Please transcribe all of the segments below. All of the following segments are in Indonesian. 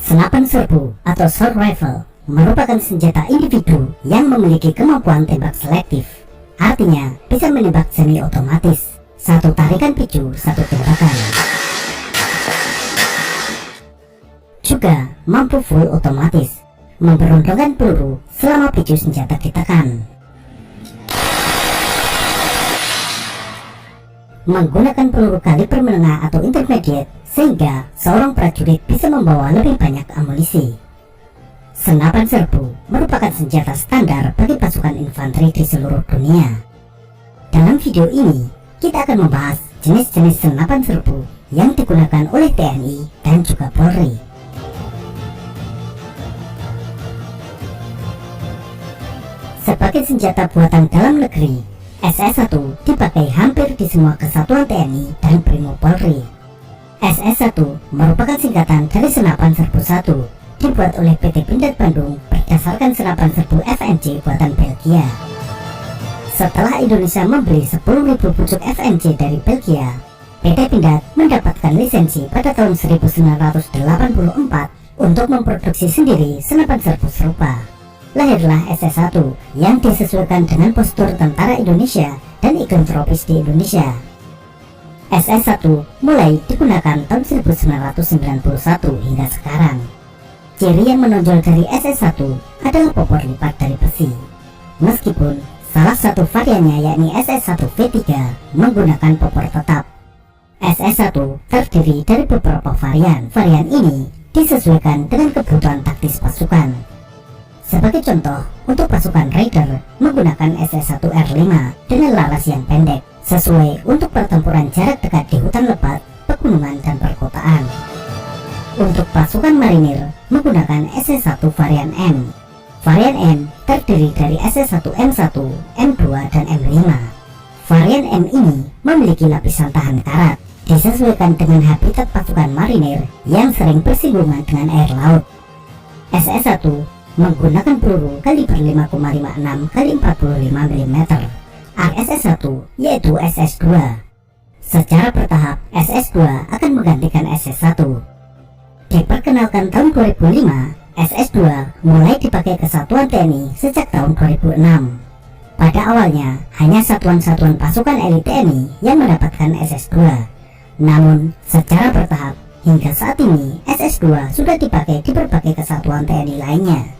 Senapan serbu atau short rifle merupakan senjata individu yang memiliki kemampuan tembak selektif. Artinya bisa menembak semi otomatis, satu tarikan picu, satu tembakan. Juga mampu full otomatis, memberondongkan peluru selama picu senjata ditekan. Menggunakan peluru kaliber menengah atau intermediate sehingga seorang prajurit bisa membawa lebih banyak amunisi. Senapan serbu merupakan senjata standar bagi pasukan infanteri di seluruh dunia. Dalam video ini, kita akan membahas jenis-jenis senapan serbu yang digunakan oleh TNI dan juga Polri. Sebagai senjata buatan dalam negeri, SS1 dipakai hampir di semua kesatuan TNI dan Brimob Polri. SS1 merupakan singkatan dari Senapan Serbu 1, dibuat oleh PT Pindad Bandung berdasarkan senapan serbu FNC buatan Belgia. Setelah Indonesia membeli 10.000 pucuk FNC dari Belgia, PT Pindad mendapatkan lisensi pada tahun 1984 untuk memproduksi sendiri senapan serbu serupa. Lahirlah SS1 yang disesuaikan dengan postur tentara Indonesia dan iklim tropis di Indonesia. SS1 mulai digunakan tahun 1991 hingga sekarang. Ciri yang menonjol dari SS1 adalah popor lipat dari besi. Meskipun salah satu variannya yakni SS1V3 menggunakan popor tetap. SS1 terdiri dari beberapa varian. Varian ini disesuaikan dengan kebutuhan taktis pasukan. Sebagai contoh, untuk pasukan Raider menggunakan SS1R5 dengan laras yang pendek, sesuai untuk pertempuran jarak dekat di hutan lebat, pegunungan, dan perkotaan. Untuk pasukan marinir menggunakan SS1 varian M. Varian M terdiri dari SS1M1, M2, dan M5. Varian M ini memiliki lapisan tahan karat, disesuaikan dengan habitat pasukan marinir yang sering bersinggungan dengan air laut. SS1 menggunakan peluru kaliber 5,56 x 45 mm. RSS1 yaitu SS2. Secara bertahap, SS2 akan menggantikan SS1. Diperkenalkan tahun 2005, SS2 mulai dipakai kesatuan TNI sejak tahun 2006. Pada awalnya, hanya satuan-satuan pasukan elit TNI yang mendapatkan SS2. Namun, secara bertahap, hingga saat ini SS2 sudah dipakai di berbagai kesatuan TNI lainnya.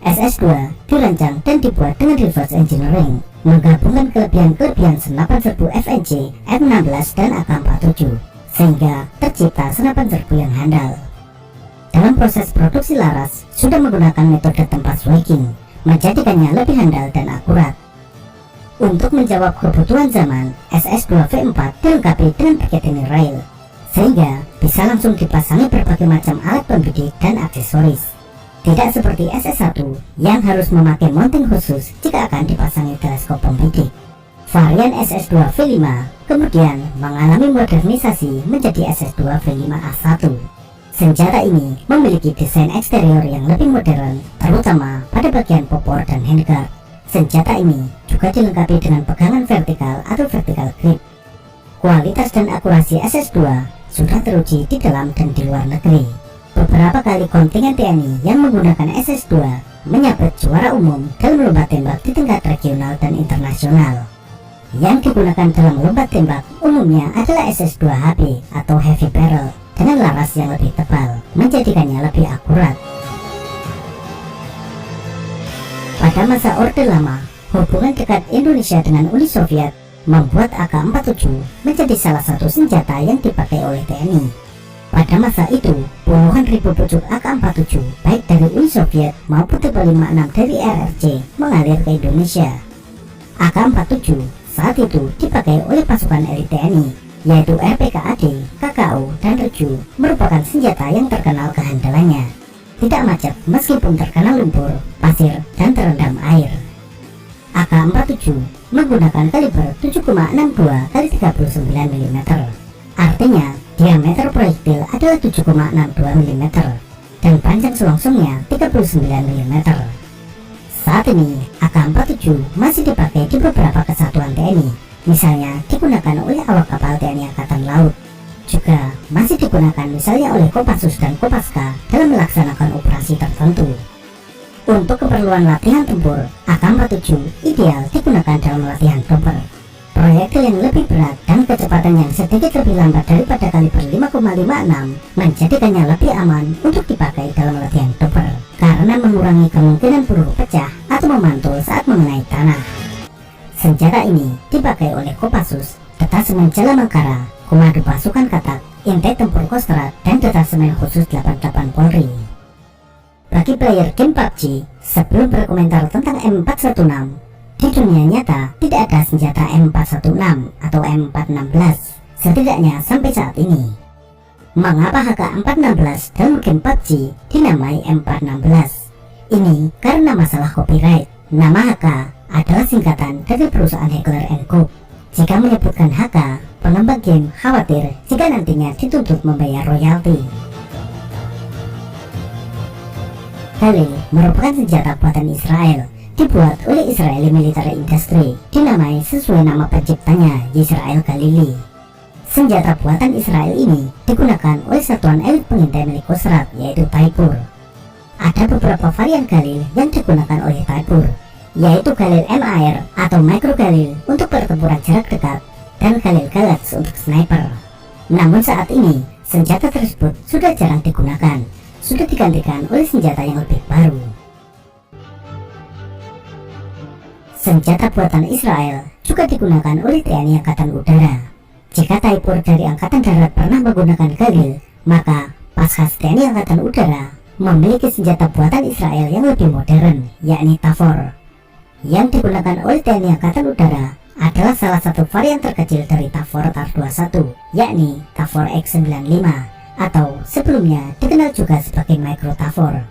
SS2 dirancang dan dibuat dengan reverse engineering, menggabungkan kelebihan-kelebihan senapan serbu FNC, M16, dan AK-47, sehingga tercipta senapan serbu yang handal. Dalam proses produksi laras, sudah menggunakan metode tempat swaging, menjadikannya lebih handal dan akurat. Untuk menjawab kebutuhan zaman, SS2V4 dilengkapi dengan picatinny rail, sehingga bisa langsung dipasangi berbagai macam alat pembidik dan aksesoris. Tidak seperti SS1 yang harus memakai mounting khusus jika akan dipasangi teleskop pembidik. Varian SS2V5 kemudian mengalami modernisasi menjadi SS2V5A1. Senjata ini memiliki desain eksterior yang lebih modern, terutama pada bagian popor dan handguard. Senjata ini juga dilengkapi dengan pegangan vertikal atau vertical grip. Kualitas dan akurasi SS2 sudah teruji di dalam dan di luar negeri. Beberapa kali kontingen TNI yang menggunakan SS2 menyabet juara umum dalam lomba tembak di tingkat regional dan internasional. Yang digunakan dalam lomba tembak umumnya adalah SS2HB atau heavy barrel dengan laras yang lebih tebal, menjadikannya lebih akurat. Pada masa Orde Lama, hubungan dekat Indonesia dengan Uni Soviet membuat AK-47 menjadi salah satu senjata yang dipakai oleh TNI. Pada masa itu, puluhan ribu pucuk AK-47 baik dari Uni Soviet maupun tipe 56 dari RRC mengalir ke Indonesia. AK-47 saat itu dipakai oleh pasukan elit TNI, yaitu RPKAD, KKO, dan Reju, merupakan senjata yang terkenal kehandalannya. Tidak macet meskipun terkena lumpur, pasir, dan terendam air. AK-47 menggunakan kaliber 7,62 x 39 mm. Artinya, diameter proyektil adalah 7,62 mm dan panjang selongsongnya 39 mm. Saat ini, AK-47 masih dipakai di beberapa kesatuan TNI, misalnya digunakan oleh awak kapal TNI Angkatan Laut. Juga masih digunakan misalnya oleh Kopassus dan Kopaska dalam melaksanakan operasi tertentu. Untuk keperluan latihan tempur, AK-47 ideal digunakan dalam latihan chopper. Proyektil yang lebih berat dan kecepatan yang sedikit lebih lambat daripada kaliber 5,56 menjadikannya lebih aman untuk dipakai dalam latihan chopper karena mengurangi kemungkinan peluru pecah atau memantul saat mengenai tanah. Senjata ini dipakai oleh Kopassus, Detasemen Jalamangkara, Komando Pasukan Katak, Intai Tempur Kostrad, dan Detasemen Khusus 88 Polri. Bagi player game PUBG, sebelum berkomentar tentang M416, di dunia nyata tidak ada senjata M416 atau M416, setidaknya sampai saat ini. Mengapa HK416 dalam game PUBG dinamai M416? Ini karena masalah copyright. Nama HK adalah singkatan dari perusahaan Heckler & Koch. Jika menyebutkan HK, pengembang game khawatir jika nantinya dituntut membayar royalti. Khalil merupakan senjata buatan Israel, dibuat oleh Israeli Military Industry, dinamai sesuai nama penciptanya, Yisrael Galili. Senjata buatan Israel ini digunakan oleh satuan elit pengintai milik Kostrad, yaitu Taipur. Ada beberapa varian Galil yang digunakan oleh Taipur, yaitu Galil MAR atau Micro Galil untuk pertempuran jarak dekat dan Galil Galax untuk sniper. Namun saat ini, senjata tersebut sudah jarang digunakan, sudah digantikan oleh senjata yang lebih baru. Senjata buatan Israel juga digunakan oleh TNI Angkatan Udara. Jika Taipur dari Angkatan Darat pernah menggunakan Galil, maka Paskhas TNI Angkatan Udara memiliki senjata buatan Israel yang lebih modern, yakni Tafor. Yang digunakan oleh TNI Angkatan Udara adalah salah satu varian terkecil dari Tafor TAR-21, yakni Tafor X95, atau sebelumnya dikenal juga sebagai Micro Tafor.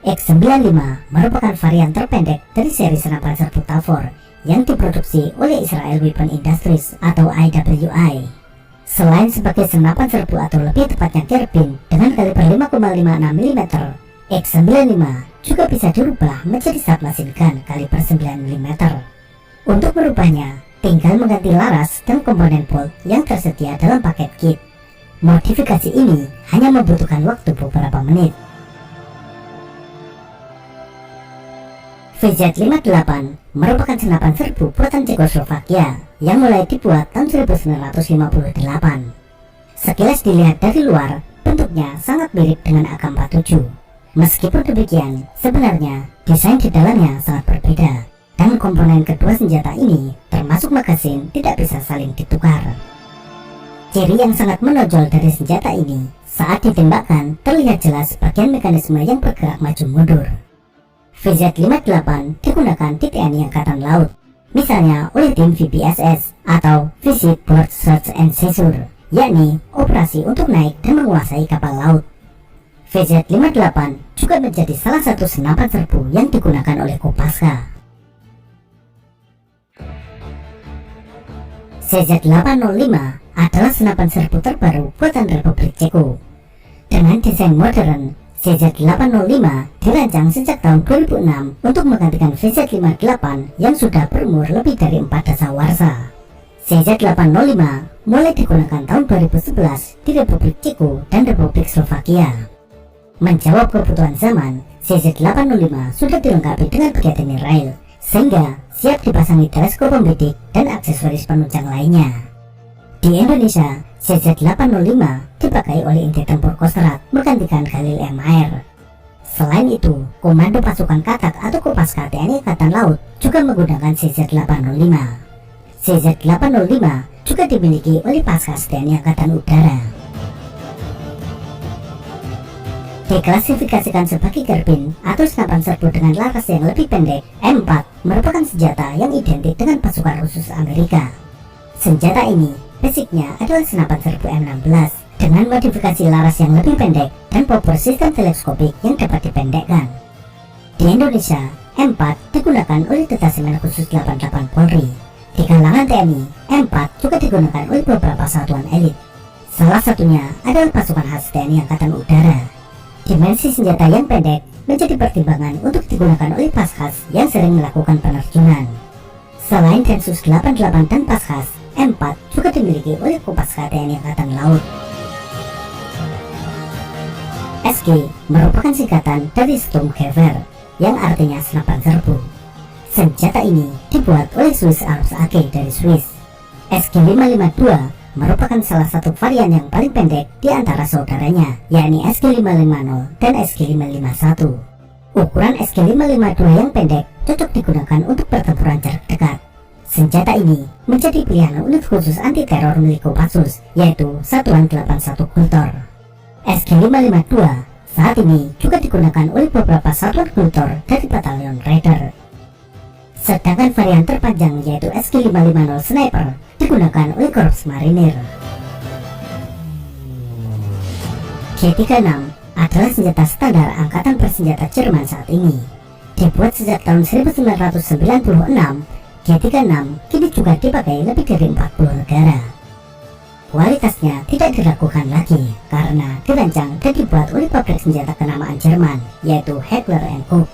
X95 merupakan varian terpendek dari seri senapan serbu Tafor yang diproduksi oleh Israel Weapon Industries atau IWI. Selain sebagai senapan serbu atau lebih tepatnya karabin dengan kaliber 5,56 mm, X95 juga bisa dirubah menjadi submachine gun kaliber 9 mm. Untuk merubahnya, tinggal mengganti laras dan komponen bolt yang tersedia dalam paket kit. Modifikasi ini hanya membutuhkan waktu beberapa menit. VZ58 merupakan senapan serbu buatan Cekoslovakia yang mulai dibuat tahun 1958. Sekilas dilihat dari luar, bentuknya sangat mirip dengan AK-47. Meskipun demikian, sebenarnya desain di dalamnya sangat berbeda, dan komponen kedua senjata ini, termasuk magasin, tidak bisa saling ditukar. Ciri yang sangat menonjol dari senjata ini, saat ditembakkan terlihat jelas bagian mekanisme yang bergerak maju mundur. VZ58 digunakan di TNI Angkatan Laut, misalnya oleh tim VBSS atau Visit Board Search and Seizure, yakni operasi untuk naik dan menguasai kapal laut. VZ58 juga menjadi salah satu senapan serbu yang digunakan oleh Kopaska. CZ805 adalah senapan serbu terbaru buatan Republik Ceko. Dengan desain modern, CZ805 dirancang sejak tahun 2006 untuk menggantikan VZ58 yang sudah berumur lebih dari 4 dasawarsa. CZ805 mulai digunakan tahun 2011 di Republik Ceko dan Republik Slovakia. Menjawab kebutuhan zaman, CZ805 sudah dilengkapi dengan bagian rail, sehingga siap dipasangi teleskop pembidik dan aksesoris penunjang lainnya. Di Indonesia, CZ805 dipakai oleh Intai Tempur Kostrad menggantikan Galil MAR. Selain itu, Komando Pasukan Katak atau Kopaska TNI Angkatan Laut juga menggunakan CZ805. CZ805 juga dimiliki oleh Paskhas TNI Angkatan Udara. Diklasifikasikan sebagai karabin atau senapan serbu dengan laras yang lebih pendek, M4 merupakan senjata yang identik dengan pasukan khusus Amerika. Senjata ini basicnya adalah senapan serbu M16 dengan modifikasi laras yang lebih pendek dan power sistem teleskopik yang dapat dipendekkan. Di Indonesia, M4 digunakan oleh Detasemen Khusus 88 Polri. Di kalangan TNI, M4 juga digunakan oleh beberapa satuan elit. Salah satunya adalah pasukan khas TNI Angkatan Udara. Dimensi senjata yang pendek menjadi pertimbangan untuk digunakan oleh Paskhas yang sering melakukan penerjunan. Selain Densus 88 dan Paskhas, M4 juga dimiliki oleh Kopaska TNI Angkatan Laut. SG merupakan singkatan dari Sturmgewehr yang artinya senapan serbu. Senjata ini dibuat oleh Swiss Arms AG dari Swiss. SG552 merupakan salah satu varian yang paling pendek di antara saudaranya, yakni SG550 dan SG551. Ukuran SG552 yang pendek cocok digunakan untuk pertempuran jarak dekat. Senjata ini menjadi pilihan unit khusus anti-teror milik Kopassus, yaitu Satuan 81 Kultur. SG552 saat ini juga digunakan oleh beberapa satuan kultur dari Batalion Raider. Sedangkan varian terpanjang yaitu SG550 Sniper digunakan oleh Korps Marinir. G36 adalah senjata standar Angkatan Bersenjata Jerman saat ini. Dibuat sejak tahun 1996, G36 kini juga dipakai lebih dari 40 negara. Kualitasnya tidak diragukan lagi karena dirancang dan dibuat oleh pabrik senjata kenamaan Jerman, yaitu Heckler & Koch.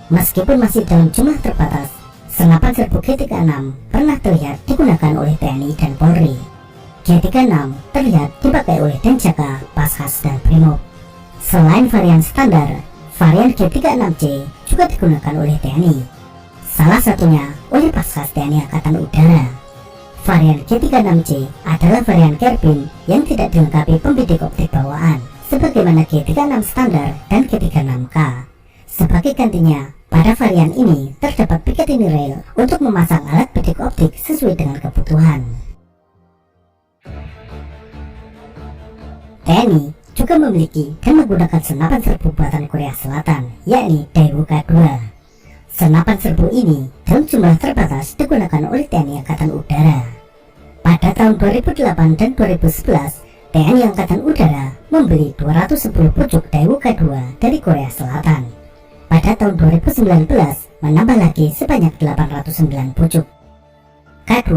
Meskipun masih dalam jumlah terbatas, senapan serbu G36 pernah terlihat digunakan oleh TNI dan Polri. G36 terlihat dipakai oleh Denjaka, Paskas, dan Brimob. Selain varian standar, varian G36C juga digunakan oleh TNI. Salah satunya oleh Paskas TNI Angkatan Udara. Varian G36C adalah varian Carbine yang tidak dilengkapi pembidik optik bawaan, sebagaimana G36 standar dan G36K. Sebagai gantinya, pada varian ini terdapat Picatinny rail untuk memasang alat bidik optik sesuai dengan kebutuhan. TNI juga memiliki dan menggunakan senapan serbu buatan Korea Selatan, yakni Daewoo K2. Senapan serbu ini dalam jumlah terbatas digunakan oleh TNI Angkatan Udara. Pada tahun 2008 dan 2011, TNI Angkatan Udara membeli 210 pucuk Daewoo K2 dari Korea Selatan. Pada tahun 2019 menambah lagi sebanyak 809 pucuk. K2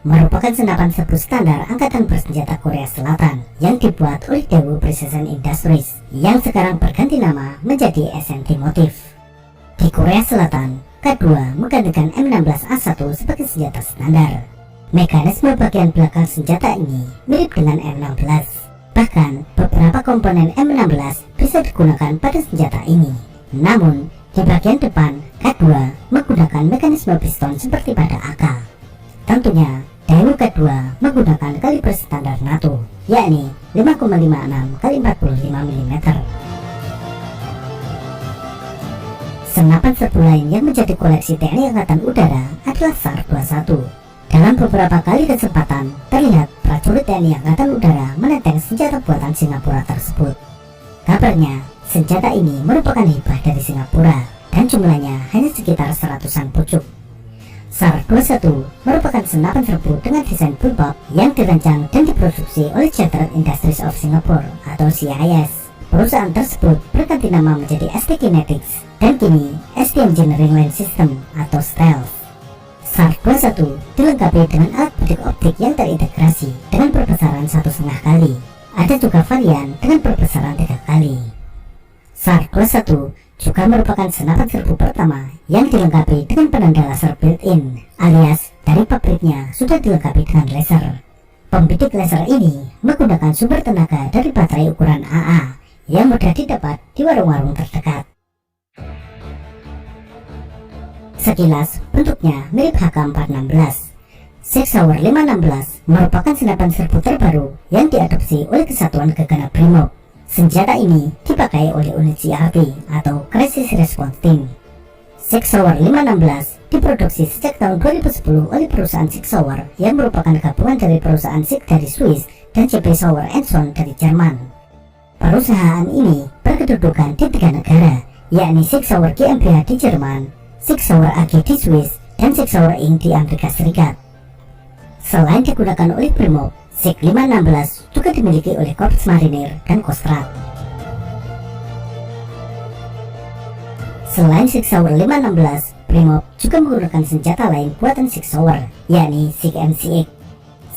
merupakan senapan serbu standar Angkatan Bersenjata Korea Selatan yang dibuat oleh Daewoo Precision Industries yang sekarang berganti nama menjadi SNT Motif. Di Korea Selatan, K2 menggantikan M16A1 sebagai senjata standar. Mekanisme bagian belakang senjata ini mirip dengan M16. Bahkan beberapa komponen M16 bisa digunakan pada senjata ini. Namun, di bagian depan, K2 menggunakan mekanisme piston seperti pada AK. Tentunya, Daewoo K2 menggunakan kaliber standar NATO, yakni 5,56 x 45 mm. Senapan serbu lain yang menjadi koleksi TNI Angkatan Udara adalah SAR-21. Dalam beberapa kali kesempatan, terlihat prajurit TNI Angkatan Udara menenteng senjata buatan Singapura tersebut. Kabarnya, senjata ini merupakan hibah dari Singapura dan jumlahnya hanya sekitar 100-an pucuk. SAR-21 merupakan senapan serbu dengan desain bullpup yang dirancang dan diproduksi oleh Chartered Industries of Singapore atau CIS. Perusahaan tersebut berganti nama menjadi ST Kinetics dan kini ST Engineering Land System atau Stealth. SAR-21 dilengkapi dengan alat bidik optik yang terintegrasi dengan perbesaran 1,5 kali. Ada juga varian dengan perbesaran 3 kali. SAR-21 juga merupakan senapan serbu pertama yang dilengkapi dengan penanda laser built-in, alias dari pabriknya sudah dilengkapi dengan laser. Pembidik laser ini menggunakan sumber tenaga dari baterai ukuran AA yang mudah didapat di warung-warung terdekat. Sekilas bentuknya mirip HK416. Sig Sauer 516 merupakan senapan serbu terbaru yang diadopsi oleh Kesatuan Gegana Brimob. Senjata ini dipakai oleh unit CRT atau Crisis Response Team. Sig Sauer 516 diproduksi sejak tahun 2010 oleh perusahaan Sig Sauer yang merupakan gabungan dari perusahaan Sig dari Swiss dan CP Sauer & Son dari Jerman. Perusahaan ini berkedudukan di 3 negara, yakni Sig Sauer GmbH di Jerman, Sig Sauer AG di Swiss, dan Sig Sauer Inc. di Amerika Serikat. Selain digunakan oleh Brimob, Sig 516 juga dimiliki oleh Korps Marinir dan Kostrad. Selain Sig Sauer 516, Brimob juga menggunakan senjata lain buatan Sig Sauer, yakni Sig MCX.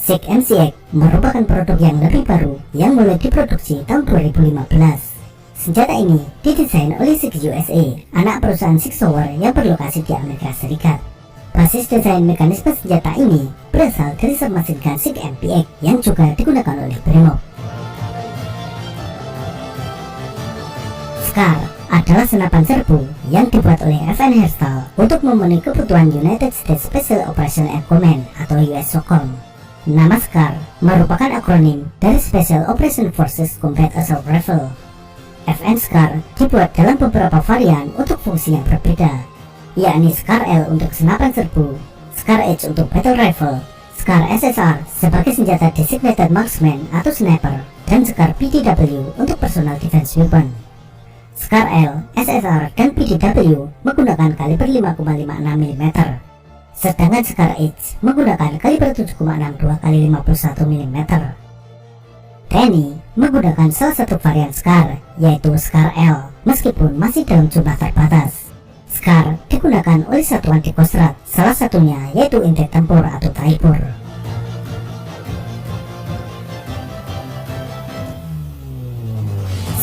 Sig MCX merupakan produk yang lebih baru yang mulai diproduksi tahun 2015. Senjata ini didesain oleh Sig USA, anak perusahaan Sig Sauer yang berlokasi di Amerika Serikat. Basis desain mekanisme senjata ini berasal dari submachine gun Sig MPX yang juga digunakan oleh Brimob. SCAR adalah senapan serbu yang dibuat oleh FN Herstal untuk memenuhi kebutuhan United States Special Operations Command atau US SOCOM. Nama SCAR merupakan akronim dari Special Operation Forces Combat Assault Rifle. FN SCAR dibuat dalam beberapa varian untuk fungsi yang berbeda, yakni SCAR L untuk senapan serbu, SCAR H untuk battle rifle, SCAR SSR sebagai senjata designated marksman atau sniper, dan SCAR PDW untuk personal defense weapon. SCAR L, SSR, dan PDW menggunakan kaliber 5,56 mm, sedangkan SCAR H menggunakan kaliber 7,62 x 51 mm. TNI menggunakan salah satu varian SCAR, yaitu SCAR L, meskipun masih dalam jumlah terbatas. SCAR digunakan oleh satuan di Kostrad, salah satunya yaitu Inti Tempur atau Taipur.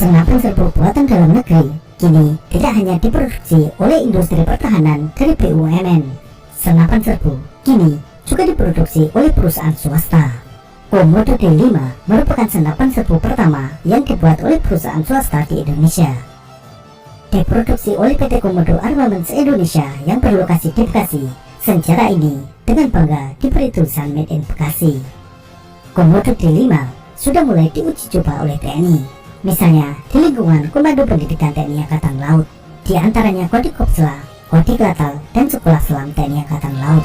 Senapan serbu buatan dalam negeri kini tidak hanya diproduksi oleh industri pertahanan dari BUMN. Senapan serbu kini juga diproduksi oleh perusahaan swasta. Komodo D5 merupakan senapan serbu pertama yang dibuat oleh perusahaan swasta di Indonesia. Diproduksi oleh PT Komodo Armaments Indonesia yang berlokasi di Bekasi, senjata ini dengan bangga diberi tulisan Made in Bekasi. Komodo D5 sudah mulai diuji coba oleh TNI, misalnya di lingkungan Komando Pendidikan TNI Angkatan Laut, di antaranya Kodik Kopsla, Kodik Latal, dan Sekolah Selam TNI Angkatan Laut.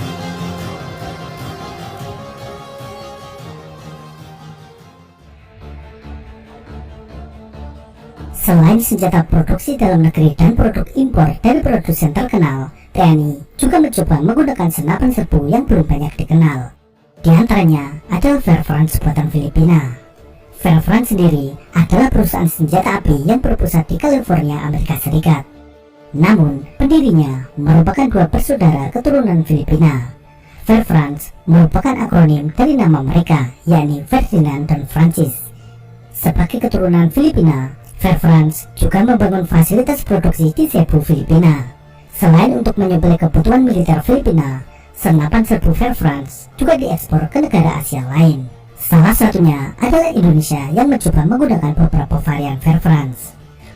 Selain senjata produksi dalam negeri dan produk impor dari produsen terkenal, TNI juga mencoba menggunakan senapan serbu yang belum banyak dikenal. Di antaranya adalah Fairfront buatan Filipina. Fairfront sendiri adalah perusahaan senjata api yang berpusat di California, Amerika Serikat. Namun, pendirinya merupakan dua bersaudara keturunan Filipina. Fairfront merupakan akronim dari nama mereka, yakni Ferdinand dan Francis. Sebagai keturunan Filipina, Fairfront juga membangun fasilitas produksi di Cebu, Filipina. Selain untuk menyuplai kebutuhan militer Filipina, senapan serbu Fairfront juga diekspor ke negara Asia lain. Salah satunya adalah Indonesia yang mencoba menggunakan beberapa varian Fairfront.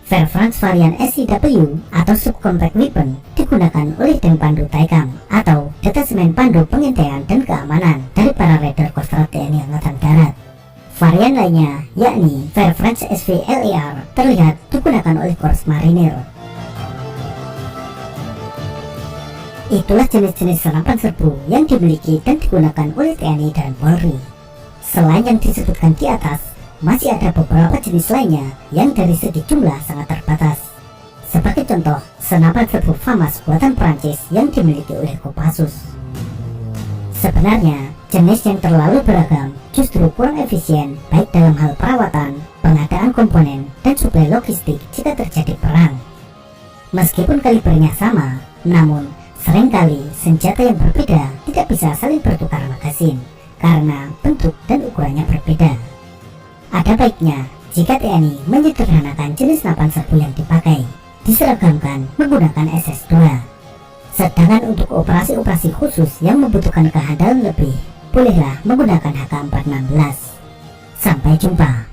Fairfront varian SCW atau Subcompact Weapon digunakan oleh Dem Pandu Taikam atau Detasemen Pandu Pengintaian dan Keamanan dari para Raider Kostrad TNI Angkatan Darat. Varian lainnya yakni Fairfront SVLER terlihat digunakan oleh Korps Marinir. Itulah jenis-jenis senapan serbu yang dimiliki dan digunakan oleh TNI dan Polri. Selain yang disebutkan di atas, masih ada beberapa jenis lainnya yang dari segi jumlah sangat terbatas. Sebagai contoh, senapan serbu FAMAS buatan Prancis yang dimiliki oleh Kopassus. Sebenarnya, jenis yang terlalu beragam justru kurang efisien baik dalam hal perawatan, pengadaan komponen, dan suplai logistik jika terjadi perang. Meskipun kalibernya sama, namun seringkali senjata yang berbeda tidak bisa saling bertukar magasin karena bentuk dan ukurannya berbeda. Ada baiknya jika TNI menyederhanakan jenis senapan serbu yang dipakai, diseragamkan menggunakan SS2. Sedangkan untuk operasi-operasi khusus yang membutuhkan kehandalan lebih, bolehlah menggunakan HK416. Sampai jumpa.